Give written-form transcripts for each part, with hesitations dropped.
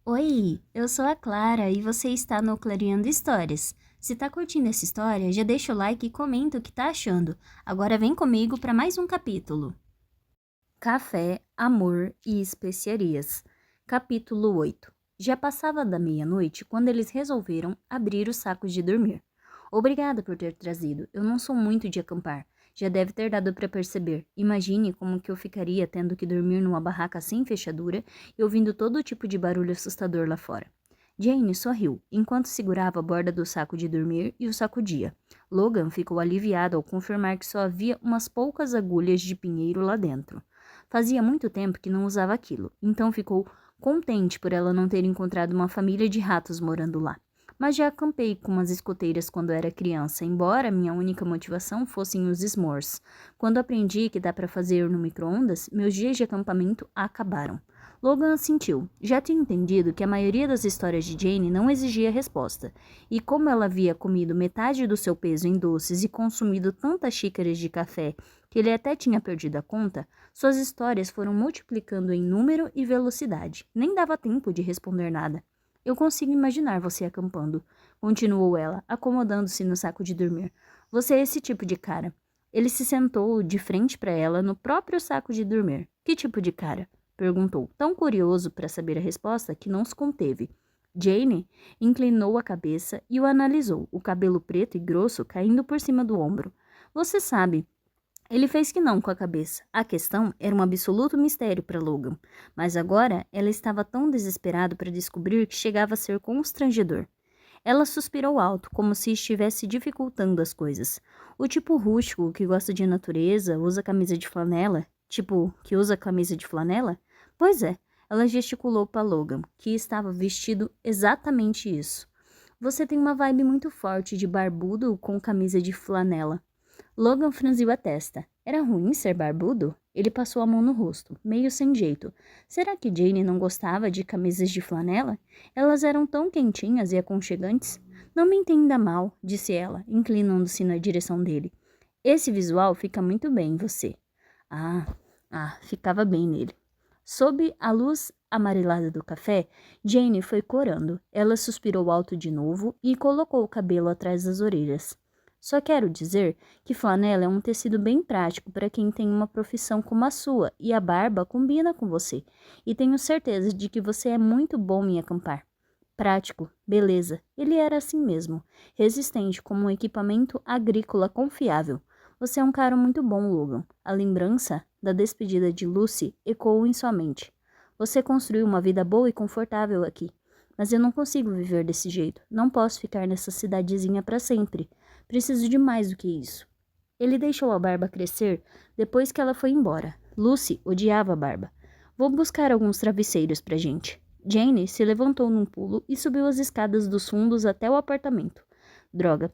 Oi, eu sou a Clara e você está no Clareando Histórias. Se tá curtindo essa história, já deixa o like e comenta o que tá achando. Agora vem comigo para mais um capítulo. Café, Amor e Especiarias. Capítulo 8. Já passava da meia-noite quando eles resolveram abrir os sacos de dormir. Obrigada por ter trazido. Eu não sou muito de acampar. Já deve ter dado para perceber. Imagine como que eu ficaria tendo que dormir numa barraca sem fechadura e ouvindo todo tipo de barulho assustador lá fora. Jane sorriu, enquanto segurava a borda do saco de dormir e o sacudia. Logan ficou aliviado ao confirmar que só havia umas poucas agulhas de pinheiro lá dentro. Fazia muito tempo que não usava aquilo, então ficou contente por ela não ter encontrado uma família de ratos morando lá. Mas já acampei com umas escoteiras quando era criança, embora minha única motivação fossem os s'mores. Quando aprendi que dá para fazer no micro-ondas, meus dias de acampamento acabaram. Logan assentiu. Já tinha entendido que a maioria das histórias de Jane não exigia resposta, e como ela havia comido metade do seu peso em doces e consumido tantas xícaras de café que ele até tinha perdido a conta, suas histórias foram multiplicando em número e velocidade. Nem dava tempo de responder nada. Eu consigo imaginar você acampando, continuou ela, acomodando-se no saco de dormir. Você é esse tipo de cara. Ele se sentou de frente para ela no próprio saco de dormir. Que tipo de cara? Perguntou, tão curioso para saber a resposta que não se conteve. Jane inclinou a cabeça e o analisou, o cabelo preto e grosso caindo por cima do ombro. Você sabe, ele fez que não com a cabeça. A questão era um absoluto mistério para Logan, mas agora ela estava tão desesperada para descobrir que chegava a ser constrangedor. Ela suspirou alto, como se estivesse dificultando as coisas. O tipo rústico que gosta de natureza, usa camisa de flanela? Tipo, que usa camisa de flanela? Pois é, ela gesticulou para Logan, que estava vestido exatamente isso. Você tem uma vibe muito forte de barbudo com camisa de flanela. Logan franziu a testa. Era ruim ser barbudo? Ele passou a mão no rosto, meio sem jeito. Será que Jane não gostava de camisas de flanela? Elas eram tão quentinhas e aconchegantes. Não me entenda mal, disse ela, inclinando-se na direção dele. Esse visual fica muito bem em você. Ficava bem nele. Sob a luz amarelada do café, Jane foi corando. Ela suspirou alto de novo e colocou o cabelo atrás das orelhas. Só quero dizer que flanela é um tecido bem prático para quem tem uma profissão como a sua, e a barba combina com você. E tenho certeza de que você é muito bom em acampar. Prático, beleza. Ele era assim mesmo, resistente como um equipamento agrícola confiável. Você é um cara muito bom, Logan. A lembrança da despedida de Lucy ecoou em sua mente. Você construiu uma vida boa e confortável aqui. Mas eu não consigo viver desse jeito. Não posso ficar nessa cidadezinha para sempre. Preciso de mais do que isso. Ele deixou a barba crescer depois que ela foi embora. Lucy odiava a barba. Vou buscar alguns travesseiros pra gente. Jane se levantou num pulo e subiu as escadas dos fundos até o apartamento. Droga.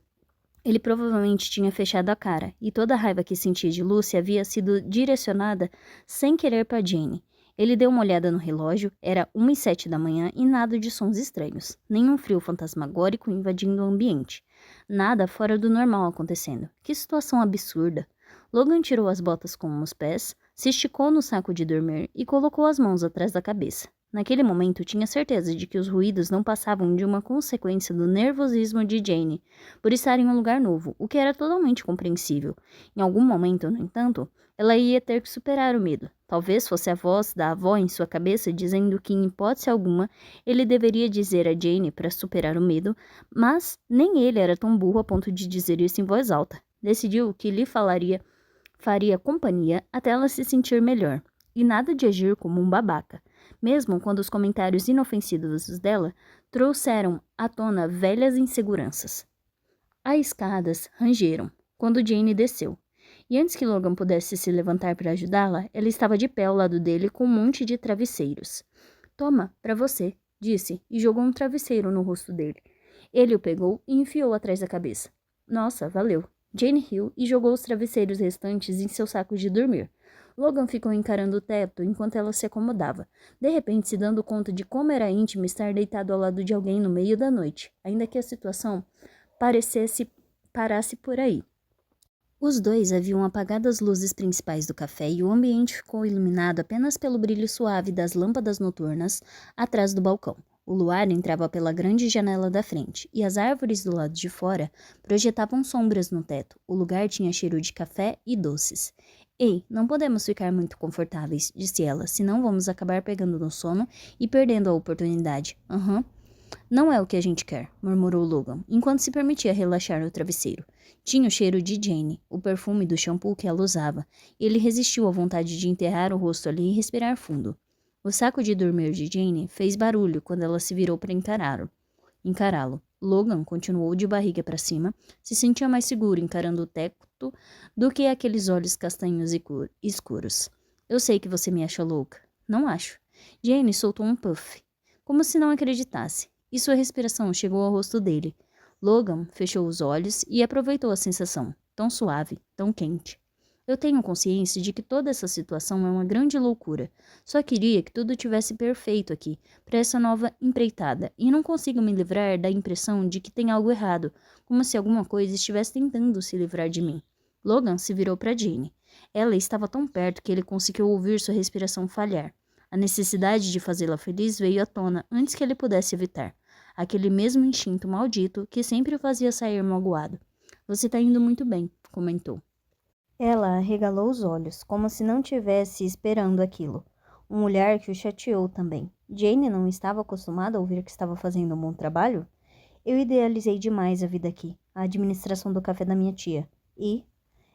Ele provavelmente tinha fechado a cara, e toda a raiva que sentia de Lucy havia sido direcionada sem querer para Jane. Ele deu uma olhada no relógio, era 1h07 da manhã e nada de sons estranhos, nenhum frio fantasmagórico invadindo o ambiente. Nada fora do normal acontecendo. Que situação absurda. Logan tirou as botas com os pés, se esticou no saco de dormir e colocou as mãos atrás da cabeça. Naquele momento, tinha certeza de que os ruídos não passavam de uma consequência do nervosismo de Jane, por estar em um lugar novo, o que era totalmente compreensível. Em algum momento, no entanto, ela ia ter que superar o medo. Talvez fosse a voz da avó em sua cabeça dizendo que, em hipótese alguma, ele deveria dizer a Jane para superar o medo, mas nem ele era tão burro a ponto de dizer isso em voz alta. Decidiu que lhe faria companhia até ela se sentir melhor, e nada de agir como um babaca, mesmo quando os comentários inofensivos dela trouxeram à tona velhas inseguranças. As escadas rangeram quando Jane desceu, e antes que Logan pudesse se levantar para ajudá-la, ela estava de pé ao lado dele com um monte de travesseiros. Toma, para você, disse, e jogou um travesseiro no rosto dele. Ele o pegou e enfiou atrás da cabeça. Nossa, valeu. Jane riu e jogou os travesseiros restantes em seu saco de dormir. Logan ficou encarando o teto enquanto ela se acomodava, de repente se dando conta de como era íntimo estar deitado ao lado de alguém no meio da noite, ainda que a situação parasse por aí. Os dois haviam apagado as luzes principais do café e o ambiente ficou iluminado apenas pelo brilho suave das lâmpadas noturnas atrás do balcão. O luar entrava pela grande janela da frente, e as árvores do lado de fora projetavam sombras no teto. O lugar tinha cheiro de café e doces. Ei, não podemos ficar muito confortáveis, disse ela, senão vamos acabar pegando no sono e perdendo a oportunidade. Não é o que a gente quer, murmurou Logan, enquanto se permitia relaxar no travesseiro. Tinha o cheiro de Jane, o perfume do shampoo que ela usava, e ele resistiu à vontade de enterrar o rosto ali e respirar fundo. O saco de dormir de Jane fez barulho quando ela se virou para encará-lo. Logan continuou de barriga para cima, se sentia mais seguro encarando o teto do que aqueles olhos castanhos e escuros. Eu sei que você me acha louca. Não acho. Jane soltou um puff, como se não acreditasse, e sua respiração chegou ao rosto dele. Logan fechou os olhos e aproveitou a sensação, tão suave, tão quente. Eu tenho consciência de que toda essa situação é uma grande loucura. Só queria que tudo tivesse perfeito aqui, para essa nova empreitada, e não consigo me livrar da impressão de que tem algo errado, como se alguma coisa estivesse tentando se livrar de mim. Logan se virou para Jane. Ela estava tão perto que ele conseguiu ouvir sua respiração falhar. A necessidade de fazê-la feliz veio à tona antes que ele pudesse evitar. Aquele mesmo instinto maldito que sempre o fazia sair magoado. Você está indo muito bem, comentou. Ela arregalou os olhos, como se não tivesse esperando aquilo. Um olhar que o chateou também. Jane não estava acostumada a ouvir que estava fazendo um bom trabalho? Eu idealizei demais a vida aqui, a administração do café da minha tia. E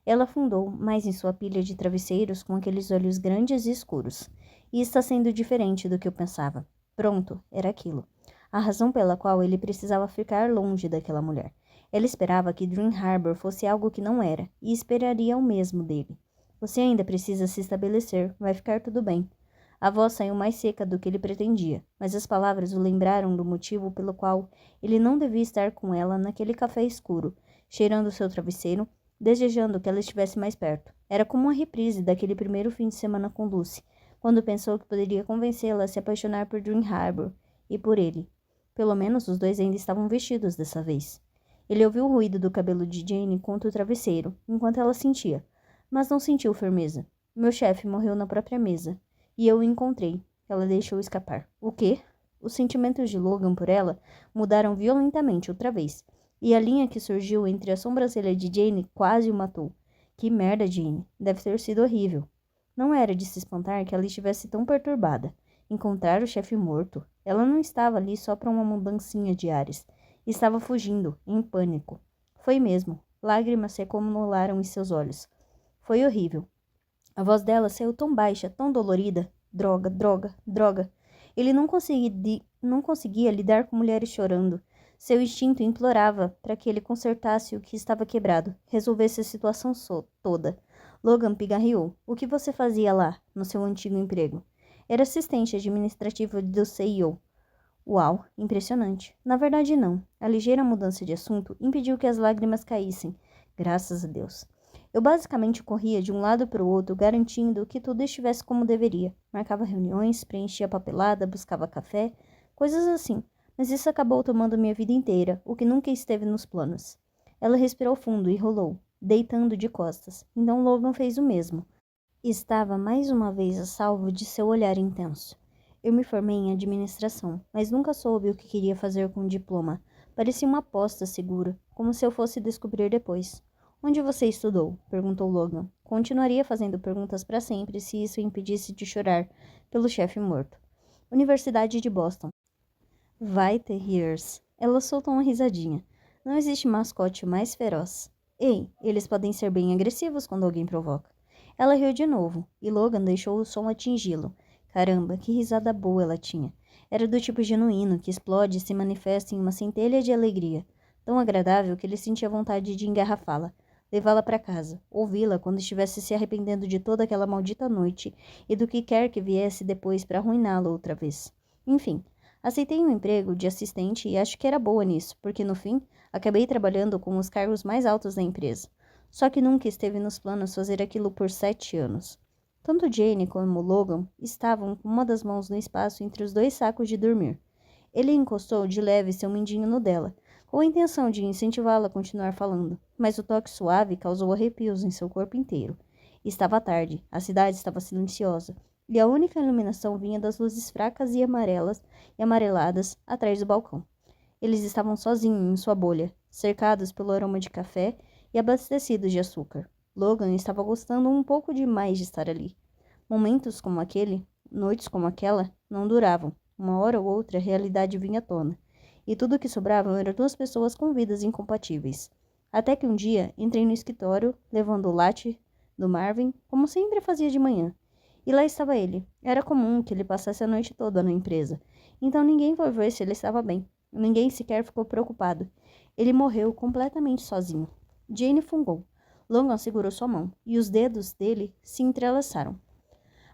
ela afundou mais em sua pilha de travesseiros com aqueles olhos grandes e escuros. E está sendo diferente do que eu pensava. Pronto, era aquilo. A razão pela qual ele precisava ficar longe daquela mulher. Ela esperava que Dream Harbor fosse algo que não era, e esperaria o mesmo dele. Você ainda precisa se estabelecer, vai ficar tudo bem. A voz saiu mais seca do que ele pretendia, mas as palavras o lembraram do motivo pelo qual ele não devia estar com ela naquele café escuro, cheirando seu travesseiro, desejando que ela estivesse mais perto. Era como uma reprise daquele primeiro fim de semana com Lucy, quando pensou que poderia convencê-la a se apaixonar por Dream Harbor e por ele. Pelo menos os dois ainda estavam vestidos dessa vez. Ele ouviu o ruído do cabelo de Jane contra o travesseiro, enquanto ela sentia, mas não sentiu firmeza. Meu chefe morreu na própria mesa, e eu o encontrei. Ela deixou escapar. O quê? Os sentimentos de Logan por ela mudaram violentamente outra vez, e a linha que surgiu entre a sobrancelha de Jane quase o matou. Que merda, Jane. Deve ter sido horrível. Não era de se espantar que ela estivesse tão perturbada. Encontrar o chefe morto. Ela não estava ali só para uma mudancinha de ares. Estava fugindo, em pânico. Foi mesmo. Lágrimas se acumularam em seus olhos. Foi horrível. A voz dela saiu tão baixa, tão dolorida. Droga, droga, droga. Ele não conseguia lidar com mulheres chorando. Seu instinto implorava para que ele consertasse o que estava quebrado, resolvesse a situação toda. Logan pigarreou. O que você fazia lá, no seu antigo emprego? Era assistente administrativo do CEO. Uau, impressionante. Na verdade, não. A ligeira mudança de assunto impediu que as lágrimas caíssem. Graças a Deus. Eu basicamente corria de um lado para o outro, garantindo que tudo estivesse como deveria. Marcava reuniões, preenchia papelada, buscava café, coisas assim. Mas isso acabou tomando minha vida inteira, o que nunca esteve nos planos. Ela respirou fundo e rolou, deitando de costas. Então Logan fez o mesmo. Estava mais uma vez a salvo de seu olhar intenso. Eu me formei em administração, mas nunca soube o que queria fazer com o diploma. Parecia uma aposta segura, como se eu fosse descobrir depois. Onde você estudou? Perguntou Logan. Continuaria fazendo perguntas para sempre se isso o impedisse de chorar pelo chefe morto. Universidade de Boston. Vai, Terriers. Ela soltou uma risadinha. Não existe mascote mais feroz. Ei, eles podem ser bem agressivos quando alguém provoca. Ela riu de novo, e Logan deixou o som atingi-lo. Caramba, que risada boa ela tinha. Era do tipo genuíno, que explode e se manifesta em uma centelha de alegria. Tão agradável que ele sentia vontade de engarrafá-la, levá-la para casa, ouvi-la quando estivesse se arrependendo de toda aquela maldita noite e do que quer que viesse depois para arruiná-la outra vez. Enfim, aceitei um emprego de assistente e acho que era boa nisso, porque no fim, acabei trabalhando com os cargos mais altos da empresa. Só que nunca esteve nos planos fazer aquilo por 7 anos. Tanto Jane como Logan estavam com uma das mãos no espaço entre os 2 sacos de dormir. Ele encostou de leve seu mindinho no dela, com a intenção de incentivá-la a continuar falando, mas o toque suave causou arrepios em seu corpo inteiro. Estava tarde, a cidade estava silenciosa, e a única iluminação vinha das luzes fracas e amareladas atrás do balcão. Eles estavam sozinhos em sua bolha, cercados pelo aroma de café e abastecidos de açúcar. Logan estava gostando um pouco demais de estar ali. Momentos como aquele, noites como aquela, não duravam. Uma hora ou outra a realidade vinha à tona, e tudo o que sobravam eram duas pessoas com vidas incompatíveis. Até que um dia entrei no escritório, levando o latte do Marvin, como sempre fazia de manhã. E lá estava ele. Era comum que ele passasse a noite toda na empresa, então ninguém foi ver se ele estava bem. Ninguém sequer ficou preocupado. Ele morreu completamente sozinho. Jane fungou. Logan segurou sua mão, e os dedos dele se entrelaçaram.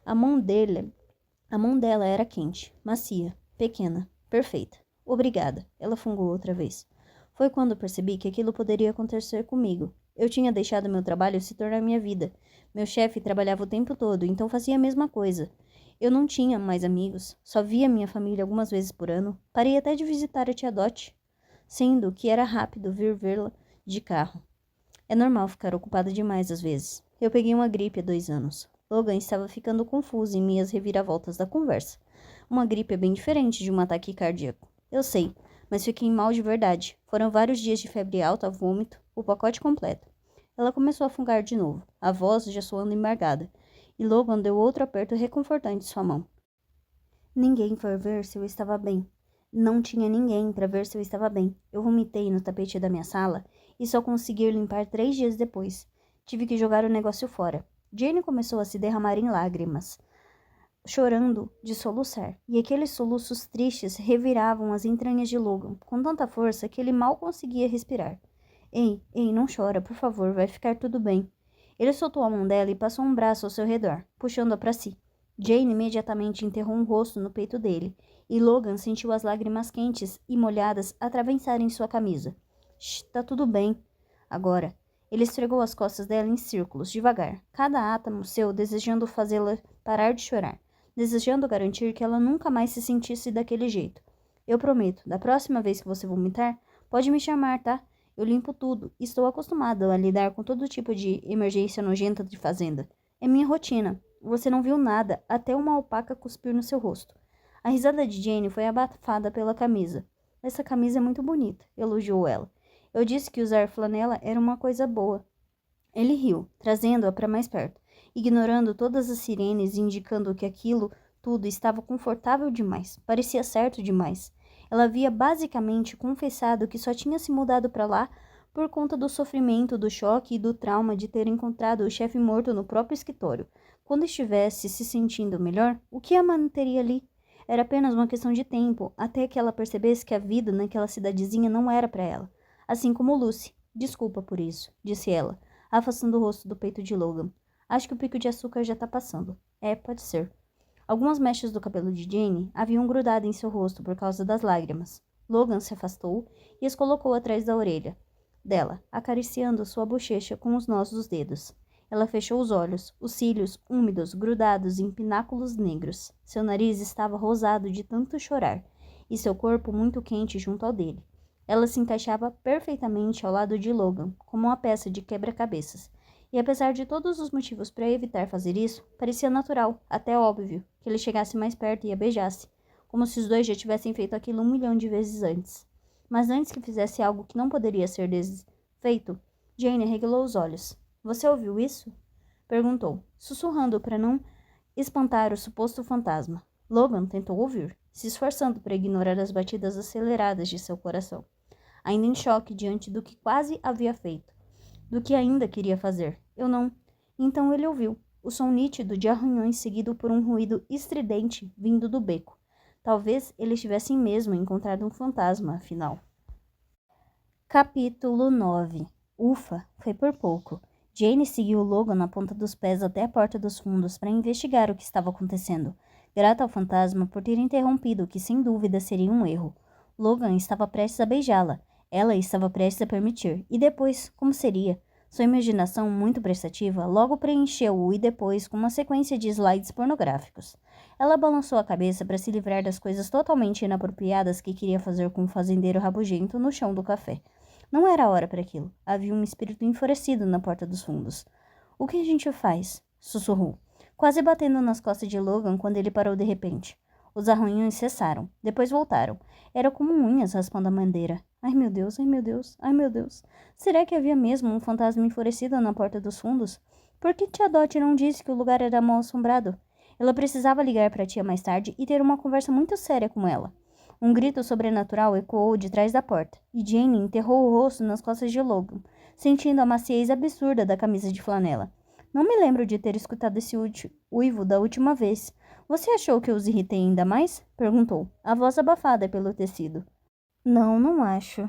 A mão dela era quente, macia, pequena, perfeita. Obrigada, ela fungou outra vez. Foi quando percebi que aquilo poderia acontecer comigo. Eu tinha deixado meu trabalho se tornar minha vida. Meu chefe trabalhava o tempo todo, então fazia a mesma coisa. Eu não tinha mais amigos, só via minha família algumas vezes por ano. Parei até de visitar a tia Dot, sendo que era rápido vir vê-la de carro. É normal ficar ocupada demais às vezes. Eu peguei uma gripe há 2 anos. Logan estava ficando confuso em minhas reviravoltas da conversa. Uma gripe é bem diferente de um ataque cardíaco. Eu sei, mas fiquei mal de verdade. Foram vários dias de febre alta, vômito, o pacote completo. Ela começou a fungar de novo, a voz já soando embargada, e Logan deu outro aperto reconfortante em sua mão. Ninguém foi ver se eu estava bem. Não tinha ninguém para ver se eu estava bem. Eu vomitei no tapete da minha sala e só consegui limpar 3 dias depois. Tive que jogar o negócio fora. Jane começou a se derramar em lágrimas, chorando de soluçar, e aqueles soluços tristes reviravam as entranhas de Logan, com tanta força que ele mal conseguia respirar. Ei, não chora, por favor, vai ficar tudo bem. Ele soltou a mão dela e passou um braço ao seu redor, puxando-a para si. Jane imediatamente enterrou um rosto no peito dele, e Logan sentiu as lágrimas quentes e molhadas atravessarem sua camisa. Shh, tá tudo bem. Agora, ele esfregou as costas dela em círculos, devagar, cada átomo seu desejando fazê-la parar de chorar, desejando garantir que ela nunca mais se sentisse daquele jeito. Eu prometo, da próxima vez que você vomitar, pode me chamar, tá? Eu limpo tudo. Estou acostumada a lidar com todo tipo de emergência nojenta de fazenda. É minha rotina. Você não viu nada, até uma alpaca cuspir no seu rosto. A risada de Jane foi abafada pela camisa. Essa camisa é muito bonita, elogiou ela. Eu disse que usar flanela era uma coisa boa. Ele riu, trazendo-a para mais perto, ignorando todas as sirenes e indicando que aquilo tudo estava confortável demais, parecia certo demais. Ela havia basicamente confessado que só tinha se mudado para lá por conta do sofrimento, do choque e do trauma de ter encontrado o chefe morto no próprio escritório. Quando estivesse se sentindo melhor, o que a manteria ali? Era apenas uma questão de tempo, até que ela percebesse que a vida naquela cidadezinha não era para ela. Assim como Lucy. Desculpa por isso, disse ela, afastando o rosto do peito de Logan. Acho que o pico de açúcar já tá passando. É, pode ser. Algumas mechas do cabelo de Jane haviam grudado em seu rosto por causa das lágrimas. Logan se afastou e as colocou atrás da orelha dela, acariciando sua bochecha com os nós dos dedos. Ela fechou os olhos, os cílios úmidos grudados em pináculos negros. Seu nariz estava rosado de tanto chorar, e seu corpo muito quente junto ao dele. Ela se encaixava perfeitamente ao lado de Logan, como uma peça de quebra-cabeças. E apesar de todos os motivos para evitar fazer isso, parecia natural, até óbvio, que ele chegasse mais perto e a beijasse, como se os dois já tivessem feito aquilo 1 milhão de vezes antes. Mas antes que fizesse algo que não poderia ser desfeito, Jane arregalou os olhos. Você ouviu isso? Perguntou, sussurrando para não espantar o suposto fantasma. Logan tentou ouvir, se esforçando para ignorar as batidas aceleradas de seu coração, ainda em choque diante do que quase havia feito, do que ainda queria fazer. Eu não. Então ele ouviu, o som nítido de arranhões seguido por um ruído estridente vindo do beco. Talvez eles tivessem mesmo encontrado um fantasma, afinal. Capítulo 9. Ufa, foi por pouco. Jane seguiu Logan na ponta dos pés até a porta dos fundos para investigar o que estava acontecendo, grata ao fantasma por ter interrompido o que sem dúvida seria um erro. Logan estava prestes a beijá-la. Ela estava prestes a permitir. E depois, como seria? Sua imaginação, muito prestativa, logo preencheu o e depois com uma sequência de slides pornográficos. Ela balançou a cabeça para se livrar das coisas totalmente inapropriadas que queria fazer com o fazendeiro rabugento no chão do café. Não era a hora para aquilo. Havia um espírito enfurecido na porta dos fundos. O que a gente faz? Sussurrou. quase batendo nas costas de Logan quando ele parou de repente. Os arranhões cessaram, depois voltaram. Era como unhas raspando a madeira. Ai meu Deus, ai meu Deus, ai meu Deus. Será que havia mesmo um fantasma enfurecido na porta dos fundos? Por que tia Dot não disse que o lugar era mal assombrado? Ela precisava ligar para a tia mais tarde e ter uma conversa muito séria com ela. Um grito sobrenatural ecoou de trás da porta, e Jane enterrou o rosto nas costas de Logan, sentindo a maciez absurda da camisa de flanela. Não me lembro de ter escutado esse uivo da última vez. Você achou que eu os irritei ainda mais? Perguntou, a voz abafada pelo tecido. Não, não acho.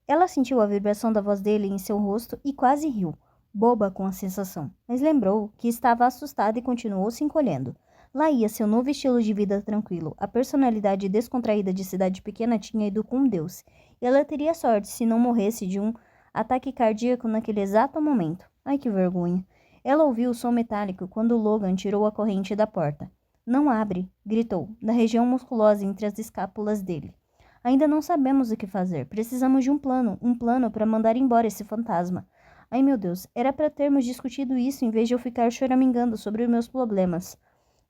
Ela sentiu a vibração da voz dele em seu rosto e quase riu, boba com a sensação, mas lembrou que estava assustada e continuou se encolhendo. Lá ia seu novo estilo de vida tranquilo. A personalidade descontraída de cidade pequena tinha ido com Deus, e ela teria sorte se não morresse de um ataque cardíaco naquele exato momento. Ai, que vergonha. Ela ouviu o som metálico quando Logan tirou a corrente da porta. Não abre, gritou, da região musculosa entre as escápulas dele. Ainda não sabemos o que fazer. Precisamos de um plano para mandar embora esse fantasma. Ai, meu Deus, era para termos discutido isso em vez de eu ficar choramingando sobre os meus problemas.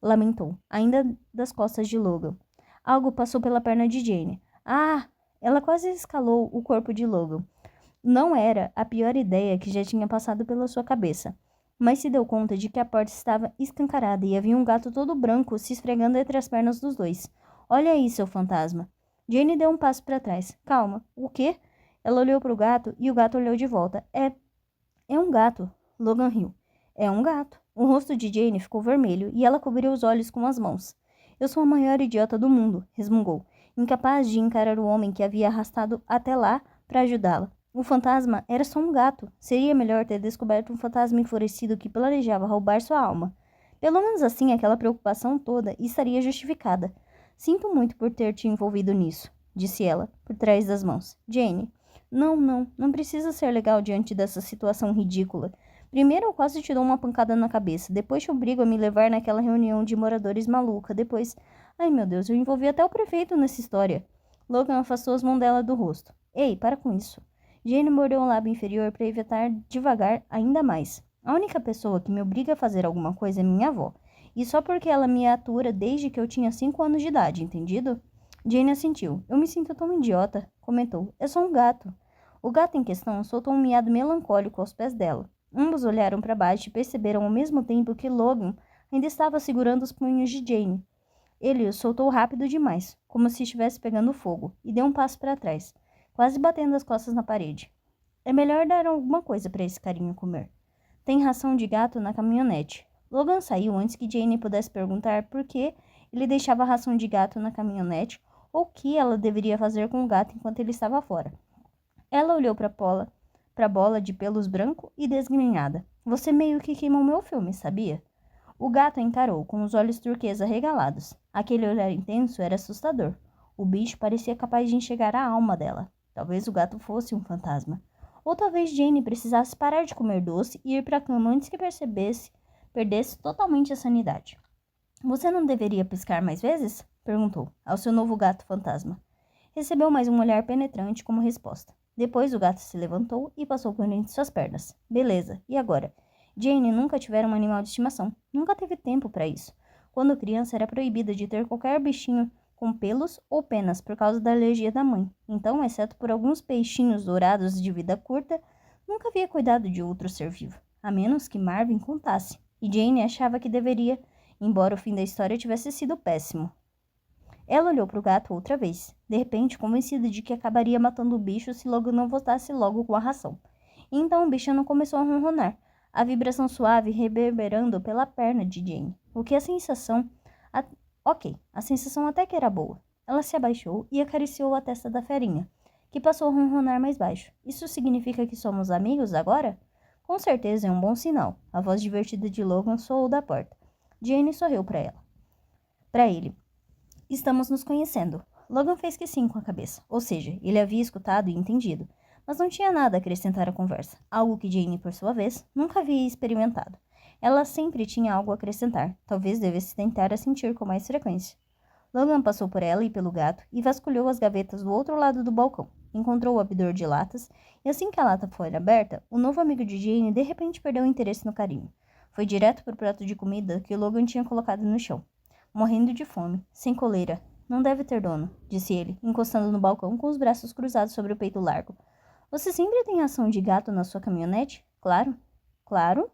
Lamentou, ainda das costas de Logan. Algo passou pela perna de Jane. Ah! Ela quase escalou o corpo de Logan. Não era a pior ideia que já tinha passado pela sua cabeça, mas se deu conta de que a porta estava escancarada e havia um gato todo branco se esfregando entre as pernas dos dois. Olha aí, seu fantasma. Jane deu um passo para trás. Calma. O quê? Ela olhou para o gato e o gato olhou de volta. É um gato. Logan riu. É um gato. O rosto de Jane ficou vermelho e ela cobriu os olhos com as mãos. Eu sou a maior idiota do mundo, resmungou, incapaz de encarar o homem que havia arrastado até lá para ajudá-la. O fantasma era só um gato. Seria melhor ter descoberto um fantasma enfurecido que planejava roubar sua alma. Pelo menos assim, aquela preocupação toda estaria justificada. Sinto muito por ter te envolvido nisso, disse ela, por trás das mãos. Jane, não precisa ser legal diante dessa situação ridícula. Primeiro eu quase te dou uma pancada na cabeça, depois te obrigo a me levar naquela reunião de moradores maluca, depois... Ai meu Deus, eu envolvi até o prefeito nessa história. Logan afastou as mãos dela do rosto. Ei, para com isso. Jane mordeu o lábio inferior para evitar devagar ainda mais. A única pessoa que me obriga a fazer alguma coisa é minha avó. E só porque ela me atura desde que eu tinha 5 anos de idade, entendido? Jane assentiu. Eu me sinto tão idiota, comentou. É só um gato. O gato em questão soltou um miado melancólico aos pés dela. Ambos olharam para baixo e perceberam ao mesmo tempo que Logan ainda estava segurando os punhos de Jane. Ele o soltou rápido demais, como se estivesse pegando fogo, e deu um passo para trás, quase batendo as costas na parede. É melhor dar alguma coisa para esse carinho comer. Tem ração de gato na caminhonete. Logan saiu antes que Jane pudesse perguntar por que ele deixava a ração de gato na caminhonete ou o que ela deveria fazer com o gato enquanto ele estava fora. Ela olhou para a bola de pelos branco e desgrenhada. Você meio que queimou meu filme, sabia? O gato a encarou, com os olhos turquesa regalados. Aquele olhar intenso era assustador. O bicho parecia capaz de enxergar a alma dela. Talvez o gato fosse um fantasma. Ou talvez Jane precisasse parar de comer doce e ir para a cama antes que perdesse totalmente a sanidade. Você não deveria piscar mais vezes? Perguntou ao seu novo gato fantasma. Recebeu mais um olhar penetrante como resposta. Depois o gato se levantou e passou por entre suas pernas. Beleza, e agora? Jane nunca tivera um animal de estimação. Nunca teve tempo para isso. Quando criança era proibida de ter qualquer bichinho com pelos ou penas por causa da alergia da mãe. Então, exceto por alguns peixinhos dourados de vida curta, nunca havia cuidado de outro ser vivo. A menos que Marvin contasse. E Jane achava que deveria, embora o fim da história tivesse sido péssimo. Ela olhou para o gato outra vez, de repente convencida de que acabaria matando o bicho se Logan não voltasse logo com a ração. E então o bichano começou a ronronar, a vibração suave reverberando pela perna de Jane. A sensação até que era boa. Ela se abaixou e acariciou a testa da ferinha, que passou a ronronar mais baixo. Isso significa que somos amigos agora? Com certeza é um bom sinal. A voz divertida de Logan soou da porta. Jane sorriu para ele. Estamos nos conhecendo. Logan fez que sim com a cabeça. Ou seja, ele havia escutado e entendido, mas não tinha nada a acrescentar à conversa. Algo que Jane, por sua vez, nunca havia experimentado. Ela sempre tinha algo a acrescentar. Talvez devesse tentar a sentir com mais frequência. Logan passou por ela e pelo gato e vasculhou as gavetas do outro lado do balcão. Encontrou o abridor de latas, e assim que a lata foi aberta, o novo amigo de Jane de repente perdeu o interesse no carinho. Foi direto para o prato de comida que Logan tinha colocado no chão. Morrendo de fome, sem coleira. Não deve ter dono, disse ele, encostando no balcão com os braços cruzados sobre o peito largo. Você sempre tem ração de gato na sua caminhonete? Claro. Claro?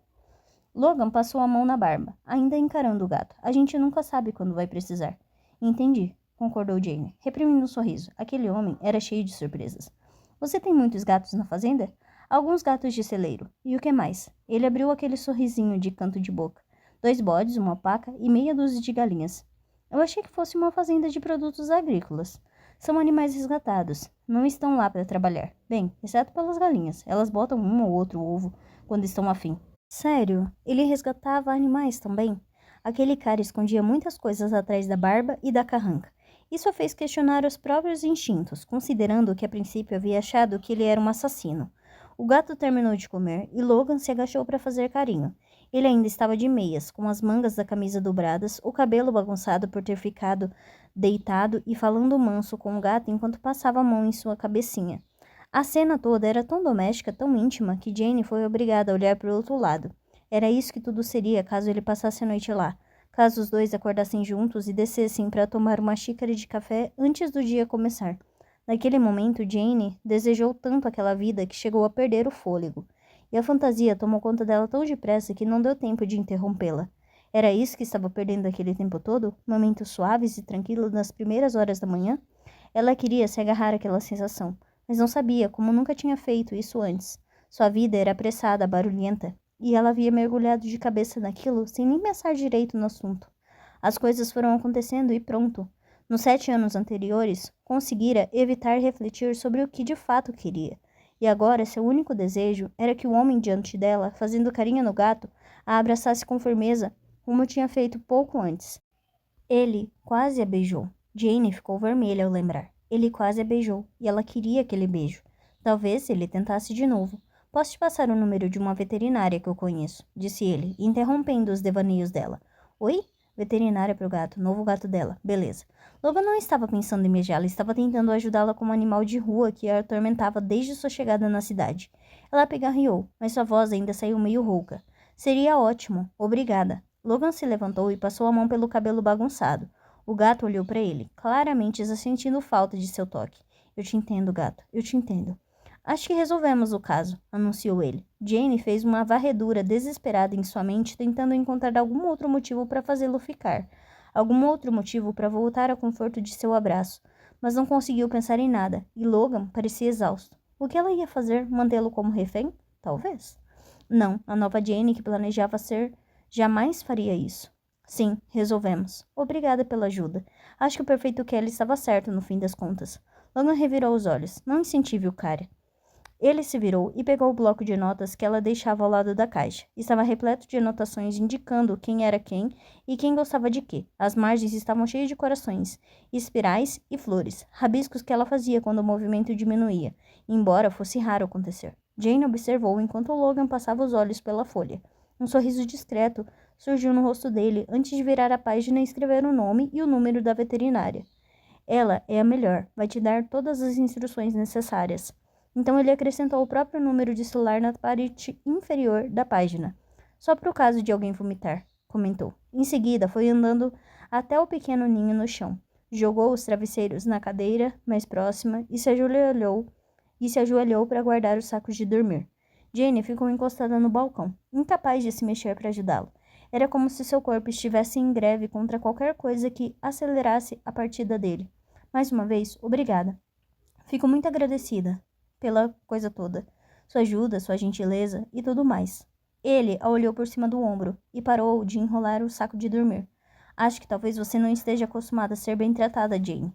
Logan passou a mão na barba, ainda encarando o gato. A gente nunca sabe quando vai precisar. Entendi, concordou Jane, reprimindo um sorriso. Aquele homem era cheio de surpresas. Você tem muitos gatos na fazenda? Alguns gatos de celeiro. E o que mais? Ele abriu aquele sorrisinho de canto de boca. 2 bodes, uma paca e meia dúzia de galinhas. Eu achei que fosse uma fazenda de produtos agrícolas. São animais resgatados. Não estão lá para trabalhar. Bem, exceto pelas galinhas. Elas botam um ou outro ovo quando estão afim. Sério? Ele resgatava animais também? Aquele cara escondia muitas coisas atrás da barba e da carranca. Isso a fez questionar os próprios instintos, considerando que a princípio havia achado que ele era um assassino. O gato terminou de comer e Logan se agachou para fazer carinho. Ele ainda estava de meias, com as mangas da camisa dobradas, o cabelo bagunçado por ter ficado deitado e falando manso com o gato enquanto passava a mão em sua cabecinha. A cena toda era tão doméstica, tão íntima, que Jane foi obrigada a olhar para o outro lado. Era isso que tudo seria caso ele passasse a noite lá. Caso os dois acordassem juntos e descessem para tomar uma xícara de café antes do dia começar. Naquele momento, Jane desejou tanto aquela vida que chegou a perder o fôlego. E a fantasia tomou conta dela tão depressa que não deu tempo de interrompê-la. Era isso que estava perdendo aquele tempo todo? Momentos suaves e tranquilos nas primeiras horas da manhã? Ela queria se agarrar àquela sensação, mas não sabia como nunca tinha feito isso antes. Sua vida era apressada, barulhenta, e ela havia mergulhado de cabeça naquilo sem nem pensar direito no assunto. As coisas foram acontecendo e pronto. Nos 7 anos anteriores, conseguira evitar refletir sobre o que de fato queria. E agora seu único desejo era que o homem diante dela, fazendo carinho no gato, a abraçasse com firmeza, como tinha feito pouco antes. Ele quase a beijou. Jane ficou vermelha ao lembrar. Ele quase a beijou, e ela queria aquele beijo. Talvez ele tentasse de novo. Posso te passar o número de uma veterinária que eu conheço, disse ele, interrompendo os devaneios dela. Oi? Veterinária para o gato, novo gato dela. Beleza. Logan não estava pensando em beijá-la, estava tentando ajudá-la como um animal de rua que a atormentava desde sua chegada na cidade. Ela pigarreou, mas sua voz ainda saiu meio rouca. Seria ótimo. Obrigada. Logan se levantou e passou a mão pelo cabelo bagunçado. O gato olhou para ele, claramente sentindo falta de seu toque. Eu te entendo, gato. Eu te entendo. Acho que resolvemos o caso, anunciou ele. Jane fez uma varredura desesperada em sua mente, tentando encontrar algum outro motivo para fazê-lo ficar. Algum outro motivo para voltar ao conforto de seu abraço. Mas não conseguiu pensar em nada, e Logan parecia exausto. O que ela ia fazer? Mantê-lo como refém? Talvez. Não, a nova Jane que planejava ser jamais faria isso. Sim, resolvemos. Obrigada pela ajuda. Acho que o perfeito Kelly estava certo no fim das contas. Logan revirou os olhos. Não incentive o cara. Ele se virou e pegou o bloco de notas que ela deixava ao lado da caixa. Estava repleto de anotações indicando quem era quem e quem gostava de quê. As margens estavam cheias de corações, espirais e flores, rabiscos que ela fazia quando o movimento diminuía, embora fosse raro acontecer. Jane observou enquanto Logan passava os olhos pela folha. Um sorriso discreto surgiu no rosto dele antes de virar a página e escrever o nome e o número da veterinária. Ela é a melhor, vai te dar todas as instruções necessárias. Então ele acrescentou o próprio número de celular na parte inferior da página. Só para o caso de alguém vomitar, comentou. Em seguida, foi andando até o pequeno ninho no chão. Jogou os travesseiros na cadeira mais próxima e se ajoelhou para guardar os sacos de dormir. Jane ficou encostada no balcão, incapaz de se mexer para ajudá-lo. Era como se seu corpo estivesse em greve contra qualquer coisa que acelerasse a partida dele. Mais uma vez, obrigada. Fico muito agradecida pela coisa toda. Sua ajuda, sua gentileza e tudo mais. Ele a olhou por cima do ombro e parou de enrolar o saco de dormir. Acho que talvez você não esteja acostumada a ser bem tratada, Jane.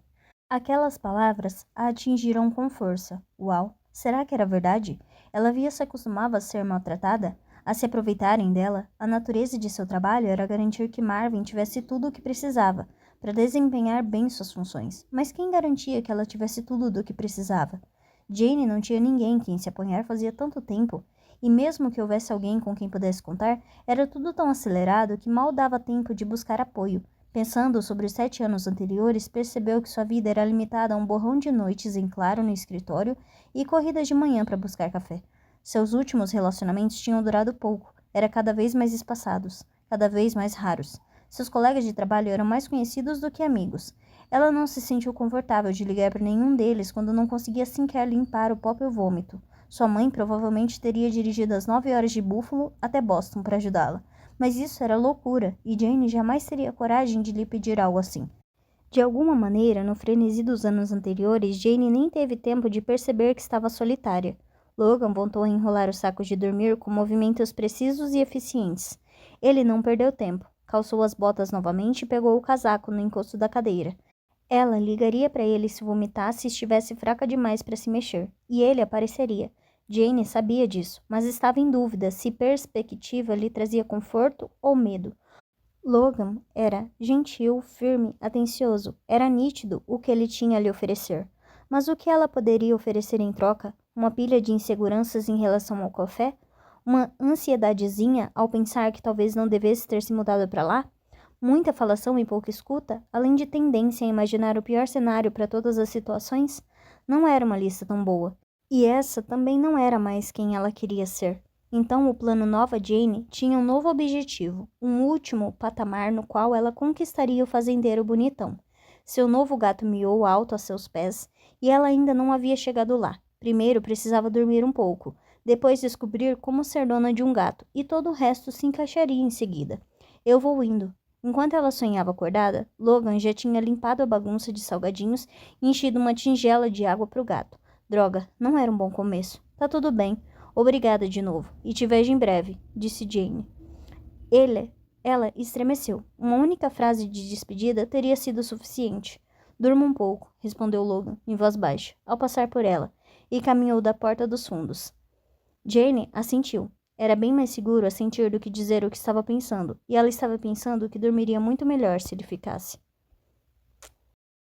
Aquelas palavras a atingiram com força. Uau! Será que era verdade? Ela se acostumava a ser maltratada? A se aproveitarem dela? A natureza de seu trabalho era garantir que Marvin tivesse tudo o que precisava para desempenhar bem suas funções. Mas quem garantia que ela tivesse tudo do que precisava? Jane não tinha ninguém quem se apoiar fazia tanto tempo, e mesmo que houvesse alguém com quem pudesse contar, era tudo tão acelerado que mal dava tempo de buscar apoio. Pensando sobre os 7 anos anteriores, percebeu que sua vida era limitada a um borrão de noites em claro no escritório e corridas de manhã para buscar café. Seus últimos relacionamentos tinham durado pouco. eram cada vez mais espaçados, cada vez mais raros. Seus colegas de trabalho eram mais conhecidos do que amigos. Ela não se sentiu confortável de ligar para nenhum deles quando não conseguia sequer limpar o próprio vômito. Sua mãe provavelmente teria dirigido às 9 horas de Buffalo até Boston para ajudá-la. Mas isso era loucura, e Jane jamais teria coragem de lhe pedir algo assim. De alguma maneira, no frenesi dos anos anteriores, Jane nem teve tempo de perceber que estava solitária. Logan voltou a enrolar os sacos de dormir com movimentos precisos e eficientes. Ele não perdeu tempo. Calçou as botas novamente e pegou o casaco no encosto da cadeira. Ela ligaria para ele se vomitasse e estivesse fraca demais para se mexer, e ele apareceria. Jane sabia disso, mas estava em dúvida se perspectiva lhe trazia conforto ou medo. Logan era gentil, firme, atencioso. Era nítido o que ele tinha a lhe oferecer. Mas o que ela poderia oferecer em troca? Uma pilha de inseguranças em relação ao café? Uma ansiedadezinha ao pensar que talvez não devesse ter se mudado para lá? Muita falação e pouca escuta, além de tendência a imaginar o pior cenário para todas as situações? Não era uma lista tão boa. E essa também não era mais quem ela queria ser. Então o plano Nova Jane tinha um novo objetivo, um último patamar no qual ela conquistaria o fazendeiro bonitão. Seu novo gato miou alto a seus pés, e ela ainda não havia chegado lá. Primeiro precisava dormir um pouco, depois descobrir como ser dona de um gato, e todo o resto se encaixaria em seguida. Eu vou indo. Enquanto ela sonhava acordada, Logan já tinha limpado a bagunça de salgadinhos e enchido uma tigela de água para o gato. Droga, não era um bom começo. Tá tudo bem. Obrigada de novo, e te vejo em breve, disse Jane. Ela estremeceu. Uma única frase de despedida teria sido suficiente. Durma um pouco, respondeu Logan, em voz baixa, ao passar por ela, e caminhou da porta dos fundos. Jane assentiu. Era bem mais seguro assentir do que dizer o que estava pensando, e ela estava pensando que dormiria muito melhor se ele ficasse.